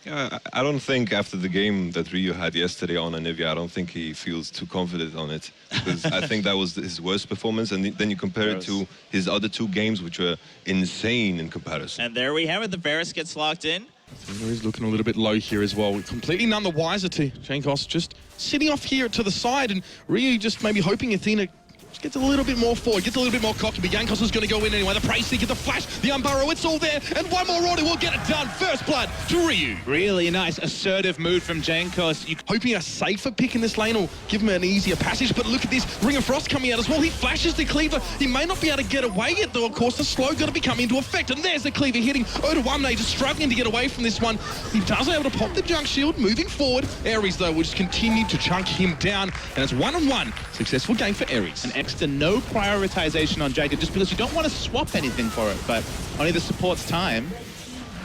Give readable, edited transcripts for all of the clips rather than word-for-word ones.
I don't think after the game that Ryu had yesterday on Anivia, I don't think he feels too confident on it. Because I think that was his worst performance, and then you compare it to his other 2 games, which were insane in comparison. And there we have it, the Varus gets locked in. Athena is looking a little bit low here as well. Completely none the wiser to Jankos, just sitting off here to the side, and Ryu just maybe hoping Athena just gets a little bit more forward, gets a little bit more cocky, but Jankos is going to go in anyway. The Praise Seeker, the flash, the Unburrow, it's all there, and one more order will get it done. First blood to Ryu. Really nice, assertive move from Jankos. Hoping a safer pick in this lane will give him an easier passage, but look at this, Ring of Frost coming out as well. He flashes the Cleaver. He may not be able to get away yet, though, of course. The slow got to be coming into effect, and there's the Cleaver hitting Odoamne, just struggling to get away from this one. He does able to pop the junk shield, moving forward. Ares, though, will just continue to chunk him down, and it's 1-on-1. Successful game for Ares. An extra no prioritization on Jacob, just because you don't want to swap anything for it, but only the support's time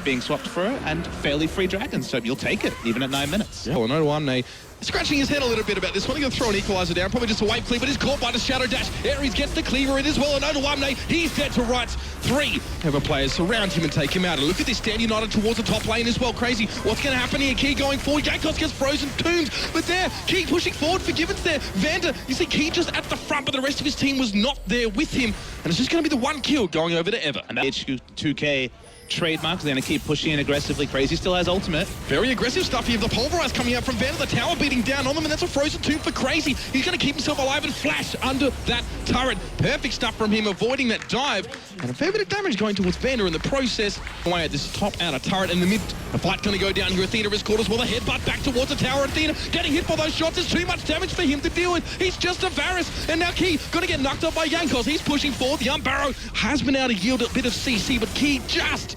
being swapped for it, and fairly free dragons, so you'll take it, even at 9 minutes. Yeah, well, Odoamne scratching his head a little bit about this one. He's going to throw an equalizer down, probably just a wave cleave, but he's caught by the Shadow Dash. Ares gets the cleaver in as well, and Odoamne, he's dead to rights. 3 Ever players surround him and take him out. And look at this, stand united towards the top lane as well. Crazy. What's going to happen here? Key going forward. Jankos gets frozen, tombs, but there, Key pushing forward. Forgiven's there. Vander, you see Key just at the front, but the rest of his team was not there with him. And it's just going to be the 1 kill going over to Ever. And that H2K trademark, they're going to keep pushing in aggressively. Crazy still has ultimate. Very aggressive stuff here. The Pulverize coming out from Vander, the tower beating down on them, and that's a frozen tomb for Crazy. He's going to keep himself alive and flash under that turret. Perfect stuff from him, avoiding that dive. And a fair bit of damage going towards Vander in the process. Away at this top outer turret in the mid. The fight going to go down here. Athena is caught as well. The headbutt back towards the tower. Athena getting hit by those shots. There's too much damage for him to deal with. He's just a Varus. And now Key going to get knocked up by Jankos. He's pushing forward. The Unbarrow has been able to yield a bit of CC, but Key just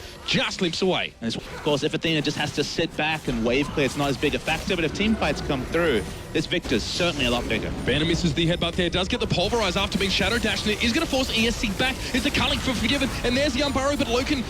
limps away. And of course, if Athena just has to sit back and wave clear, it's not as big a factor, but if team fights come through, this Viktor's certainly a lot bigger. Vander misses the headbutt there, does get the Pulverize after being Shadow Dashed, and it is going to force ESC back. It's a culling for Forgiven, and there's the Unburrow, but Loken,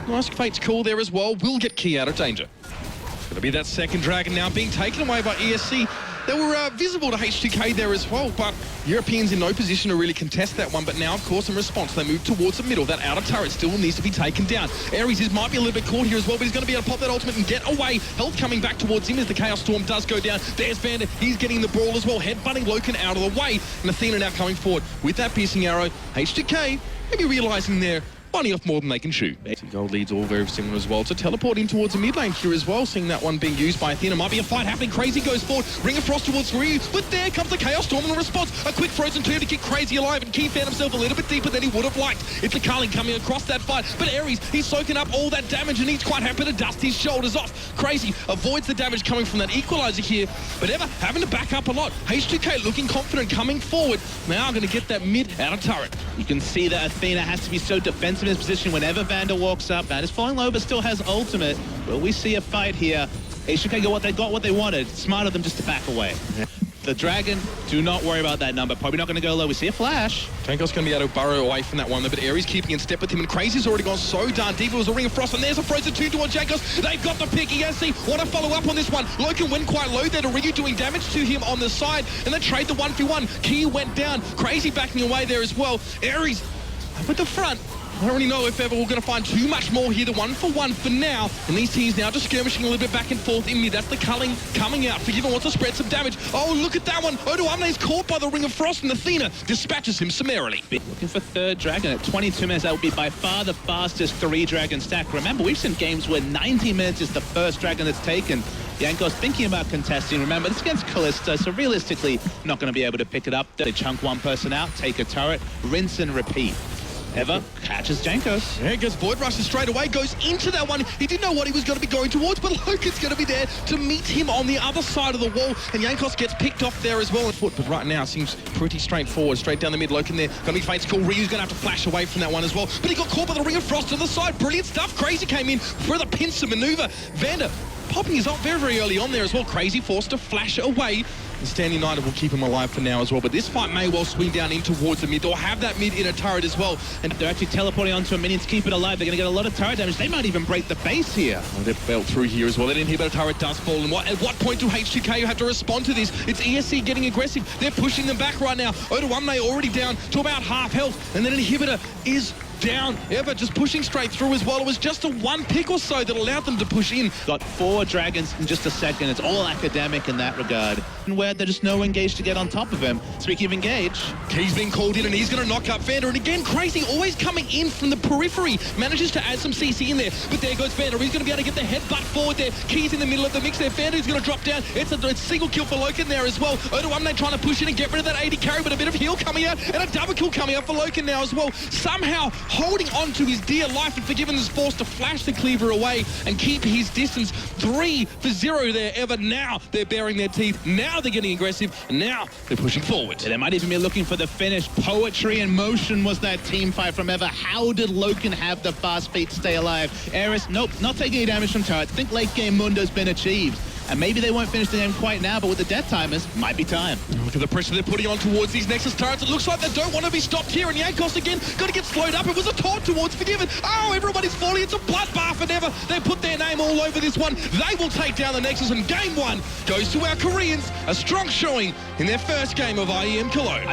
nice fate's call there as well, will get Key out of danger. It's going to be that second dragon now being taken away by ESC. They were visible to H2K there as well, but Europeans in no position to really contest that one. But now, of course, in response, they move towards the middle. That outer turret still needs to be taken down. Ares might be a little bit caught here as well, but he's going to be able to pop that ultimate and get away. Health coming back towards him as the Chaos Storm does go down. There's Vander. He's getting the brawl as well. Headbutting Loken out of the way. And Athena now coming forward with that piercing arrow. H2K maybe realizing they're biting off more than they can shoot. Gold leads all very similar as well. So teleport in towards the mid lane here as well, seeing that one being used by Athena. Might be a fight happening. Crazy goes forward. Ring of Frost towards Ryu, but there comes the Chaos Storm in response. A quick frozen tomb to keep Crazy alive, and Key found himself a little bit deeper than he would have liked. It's a Culling coming across that fight, but Ares, he's soaking up all that damage, and he's quite happy to dust his shoulders off. Crazy avoids the damage coming from that equalizer here, but Ever having to back up a lot. H2K looking confident coming forward. Now going to get that mid outer turret. You can see that Athena has to be so defensive in his position whenever Vander walks up. Vander's falling low, but still has ultimate. Will we see a fight here? H2K got what they wanted. Smart of them just to back away. Yeah. The dragon, do not worry about that number. Probably not going to go low. We see a flash. Jankos going to be able to burrow away from that one, but Ares keeping in step with him, and Crazy's already gone so darn deep. It was a Ring of Frost, and there's a frozen tomb towards Jankos. They've got the pick. ESC want to follow up on this one. Loken went quite low there to Ryu, doing damage to him on the side, and they trade the 1v1. Key went down. Crazy backing away there as well. Ares with the front. I don't really know if ever we're going to find too much more here. The 1-for-1 for now. And these teams now just skirmishing a little bit back and forth in mid. That's the Culling coming out. Forgiven wants to spread some damage. Oh, look at that one. Odoamne is caught by the Ring of Frost, and Athena dispatches him summarily. Looking for third dragon at 22 minutes. That would be by far the fastest 3-dragon stack. Remember, we've seen games where 90 minutes is the first dragon that's taken. Jankos thinking about contesting. Remember, it's against Kalista, so realistically, not going to be able to pick it up. They chunk one person out, take a turret, rinse and repeat. Ever catches Jankos. Yeah, gets Void Rushes straight away, goes into that one. He didn't know what he was going to be going towards, but Loken's going to be there to meet him on the other side of the wall, and Jankos gets picked off there as well. But right now, seems pretty straightforward. Straight down the mid, Loken there. Going to be Fate's call. Ryu's going to have to flash away from that one as well, but he got caught by the Ring of Frost to the side. Brilliant stuff. Crazy came in for the pincer maneuver. Vander popping his ult very, very early on there as well. Crazy forced to flash away. And Stand United will keep him alive for now as well. But this fight may well swing down in towards the mid, or have that mid in a turret as well. And they're actually teleporting onto a minion to keep it alive. They're going to get a lot of turret damage. They might even break the base here. Oh, they're belt through here as well. They didn't hear, but a turret does fall. And at what point do H2K have to respond to this? It's ESC getting aggressive. They're pushing them back right now. Odoamne already down to about half health. And then an inhibitor is down. Ever just pushing straight through as well. It was just a one pick or so that allowed them to push in. Got 4 dragons in just a second. It's all academic in that regard. And where there's just no engage to get on top of him. Speaking of engage, Key's been called in and he's going to knock up Vander. And again, Crazy always coming in from the periphery. Manages to add some CC in there. But there goes Vander. He's going to be able to get the headbutt forward there. Key's in the middle of the mix there. Vander's going to drop down. It's a single kill for Loken there as well. Odoamne trying to push in and get rid of that 80 carry, but a bit of heal coming out and a double kill coming out for Loken now as well. Somehow holding on to his dear life, and Forgiven is forced to flash the cleaver away and keep his distance. 3 for 0 there, Ever. Now they're baring their teeth. Now they're getting aggressive. And now they're pushing forward. they might even be looking for the finish. Poetry in motion was that team fight from Ever. How did Loken have the fast feet to stay alive? Eris, nope, not taking any damage from turret. Think late game Mundo's been achieved. And maybe they won't finish the game quite now, but with the death timers, might be time. Look at the pressure they're putting on towards these Nexus turrets. It looks like they don't want to be stopped here. And Jankos again got to get slowed up. It was a taunt towards Forgiven. Oh, everybody's falling. It's a bloodbath and Ever. They put their name all over this one. They will take down the Nexus, and game 1 goes to our Koreans. A strong showing in their first game of IEM Cologne.